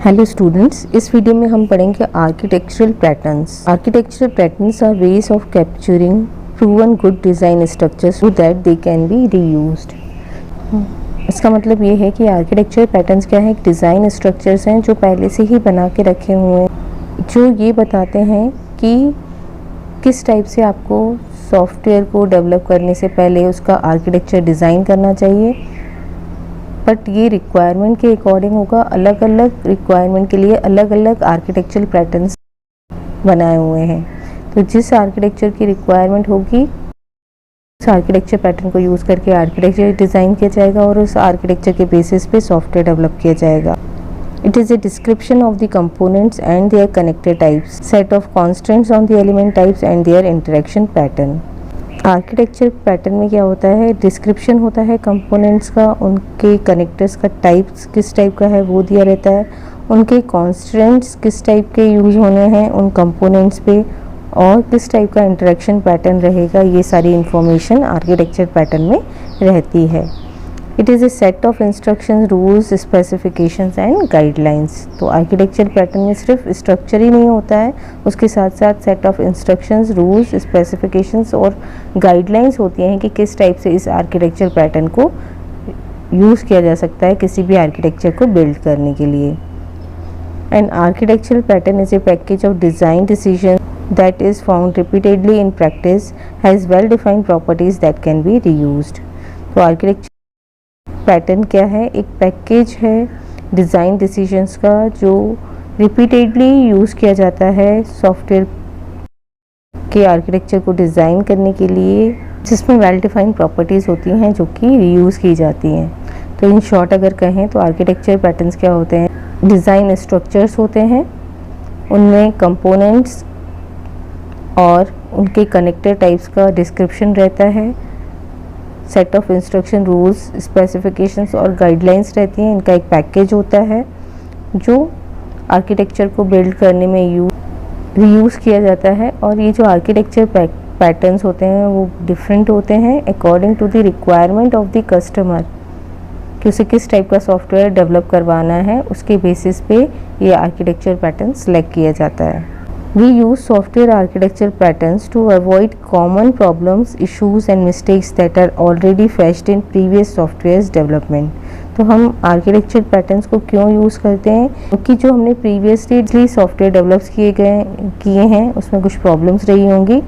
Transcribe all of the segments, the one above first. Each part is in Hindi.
हेलो स्टूडेंट्स, इस वीडियो में हम पढ़ेंगे architectural patterns. Architectural patterns are ways of capturing proven good design structures so that they can be reused. इसका मतलब ये है कि आर्किटेक्चरल पैटर्न्स क्या है, एक डिज़ाइन स्ट्रक्चर्स हैं जो पहले से ही बना के रखे हुए हैं, जो ये बताते हैं कि किस टाइप से आपको सॉफ्टवेयर को डेवलप करने से पहले उसका आर्किटेक्चर डिज़ाइन करना चाहिए। बट ये रिक्वायरमेंट के अकॉर्डिंग होगा, अलग अलग रिक्वायरमेंट के लिए अलग अलग आर्किटेक्चरल पैटर्न्स बनाए हुए हैं। तो जिस आर्किटेक्चर की रिक्वायरमेंट होगी उस आर्किटेक्चर पैटर्न को यूज़ करके आर्किटेक्चर डिज़ाइन किया जाएगा और उस आर्किटेक्चर के बेसिस पे सॉफ्टवेयर डेवलप किया जाएगा। It is a description of the components and their connected types, set of constants on the element types and their interaction pattern. Architecture pattern में क्या होता है, डिस्क्रिप्शन होता है कंपोनेंट्स का, उनके कनेक्टर्स का टाइप्स किस टाइप का है वो दिया रहता है, उनके कॉन्स्टेंट्स किस टाइप के यूज़ होने हैं उन कंपोनेंट्स पे, और किस टाइप का इंटरेक्शन पैटर्न रहेगा, ये सारी इंफॉर्मेशन आर्किटेक्चर पैटर्न में रहती है। It is A set of instructions, rules, specifications and guidelines. तो आर्किटेक्चर पैटर्न में सिर्फ स्ट्रक्चर ही नहीं होता है, उसके साथ साथ set of instructions, rules, specifications और गाइडलाइंस होती हैं कि किस टाइप से इस आर्किटेक्चर पैटर्न को यूज़ किया जा सकता है किसी भी आर्किटेक्चर को बिल्ड करने के लिए। An architectural pattern is a package of design decision that is found repeatedly in practice, has well defined properties that can be reused। तो आर्किटेक्चर पैटर्न क्या है, एक पैकेज है डिज़ाइन डिसीजंस का जो रिपीटेडली यूज़ किया जाता है सॉफ्टवेयर के आर्किटेक्चर को डिज़ाइन करने के लिए, जिसमें वेल डिफाइंड प्रॉपर्टीज़ होती हैं जो कि रीयूज़ की जाती हैं। तो इन शॉर्ट अगर कहें तो आर्किटेक्चर पैटर्न्स क्या होते हैं, डिज़ाइन स्ट्रक्चर्स होते हैं, उनमें कंपोनेंट्स और उनके कनेक्टेड टाइप्स का डिस्क्रिप्शन रहता है, set of instruction, rules, specifications और गाइडलाइंस रहती हैं। इनका एक पैकेज होता है जो आर्किटेक्चर को बिल्ड करने में रीयूज़ किया जाता है। और ये जो आर्किटेक्चर पैटर्न्स होते हैं वो डिफरेंट होते हैं according to the requirement of the customer, कि उसे किस टाइप का सॉफ्टवेयर डेवलप करवाना है, उसके बेसिस पे ये आर्किटेक्चर पैटर्न सेलेक्ट किया जाता है। We use software architecture patterns to avoid common problems, issues and mistakes that are already faced in previous software's development। तो हम आर्किटेक्चर पैटर्न्स को क्यों यूज़ करते हैं, क्योंकि जो हमने प्रीवियसली सॉफ्टवेयर डेवलप किए हैं उसमें कुछ प्रॉब्लम्स रही होंगी।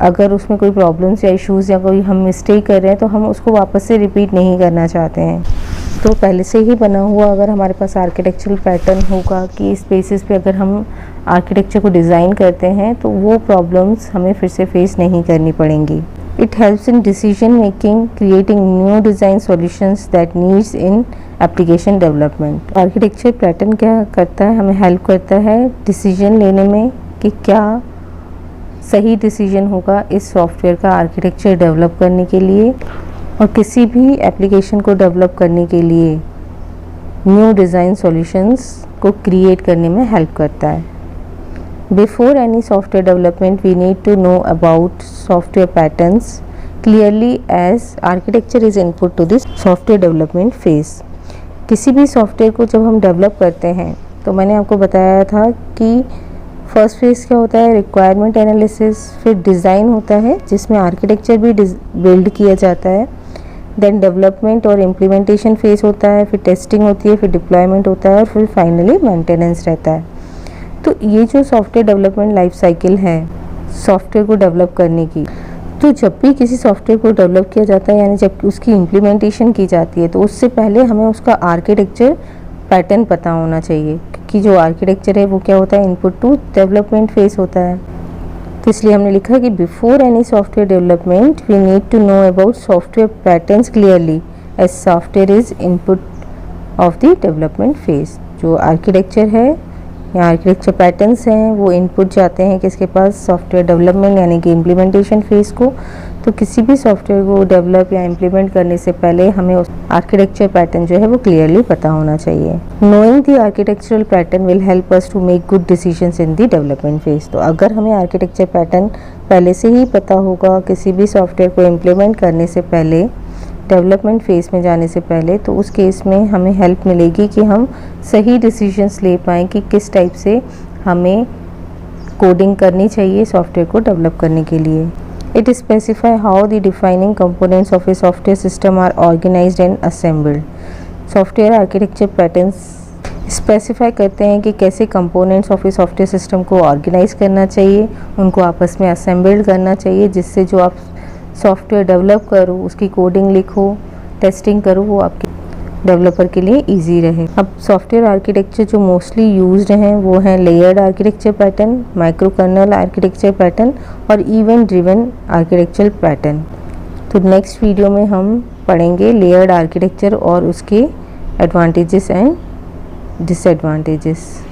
अगर उसमें कोई प्रॉब्लम्स या इश्यूज़ या कोई हम मिस्टेक कर रहे हैं तो हम उसको वापस से रिपीट नहीं करना चाहते हैं। तो पहले से ही बना हुआ अगर हमारे पास आर्किटेक्चरल पैटर्न होगा कि इस बेसिस पे अगर हम आर्किटेक्चर को डिज़ाइन करते हैं तो वो प्रॉब्लम्स हमें फिर से फेस नहीं करनी पड़ेंगी। It helps in decision making, creating new design solutions that needs in application development. Architecture pattern क्या करता है, हमें हेल्प करता है डिसीजन लेने में कि क्या सही डिसीजन होगा इस सॉफ्टवेयर का आर्किटेक्चर डेवलप करने के लिए, और किसी भी एप्लीकेशन को डेवलप करने के लिए न्यू डिज़ाइन सॉल्यूशंस को क्रिएट करने में हेल्प करता है। Before any software development we need to know about software patterns clearly as architecture is input to this software development phase. किसी भी सॉफ्टवेयर को जब हम डेवलप करते हैं तो मैंने आपको बताया था कि फर्स्ट फेज क्या होता है, रिक्वायरमेंट एनालिसिस, फिर डिज़ाइन होता है जिसमें आर्किटेक्चर भी बिल्ड किया जाता है, देन डेवलपमेंट और इम्प्लीमेंटेशन फेज होता है, फिर टेस्टिंग होती है, फिर डिप्लॉयमेंट होता है और फिर फाइनली मेंटेनेंस रहता है। तो ये जो सॉफ्टवेयर डेवलपमेंट लाइफ साइकिल है सॉफ्टवेयर को डेवलप करने की, तो जब भी किसी सॉफ्टवेयर को डेवलप किया जाता है यानी जब उसकी इम्प्लीमेंटेशन की जाती है तो उससे पहले हमें उसका आर्किटेक्चर पैटर्न पता होना चाहिए कि जो आर्किटेक्चर है वो क्या होता है, इनपुट टू डेवलपमेंट फेज होता है। तो इसलिए हमने लिखा कि before any software development we need to know about software patterns clearly as software is input of the development phase. जो आर्किटेक्चर है या आर्किटेक्चर पैटर्न्स हैं वो इनपुट जाते हैं किसके पास, सॉफ्टवेयर डेवलपमेंट यानी कि इम्प्लीमेंटेशन फेज को। तो किसी भी सॉफ्टवेयर को डेवलप या इम्प्लीमेंट करने से पहले हमें उस आर्किटेक्चर पैटर्न जो है वो क्लियरली पता होना चाहिए। Knowing the architectural pattern will help us to make good decisions in the development phase. तो अगर हमें आर्किटेक्चर पैटर्न पहले से ही पता होगा किसी भी सॉफ्टवेयर को इम्प्लीमेंट करने से पहले डेवलपमेंट फेज़ में जाने से पहले, तो उस केस में हमें हेल्प मिलेगी कि हम सही डिसीजंस ले पाएँ कि किस टाइप से हमें कोडिंग करनी चाहिए सॉफ्टवेयर को डेवलप करने के लिए। It specify how the defining components of a software system are organised and assembled. Software architecture patterns specify करते हैं कि कैसे components of a software system को ऑर्गेनाइज करना चाहिए, उनको आपस में असेंबल्ड करना चाहिए, जिससे जो आप सॉफ्टवेयर डेवलप करो, उसकी कोडिंग लिखो, टेस्टिंग करो, वो आपके डेवलपर के लिए इजी रहे। अब सॉफ्टवेयर आर्किटेक्चर जो मोस्टली यूज्ड हैं वो हैं layered architecture pattern, micro kernel architecture pattern और इवेंट ड्रिवन आर्किटेक्चर पैटर्न। तो नेक्स्ट वीडियो में हम पढ़ेंगे लेयर्ड आर्किटेक्चर और उसके एडवांटेजेस एंड disadvantages।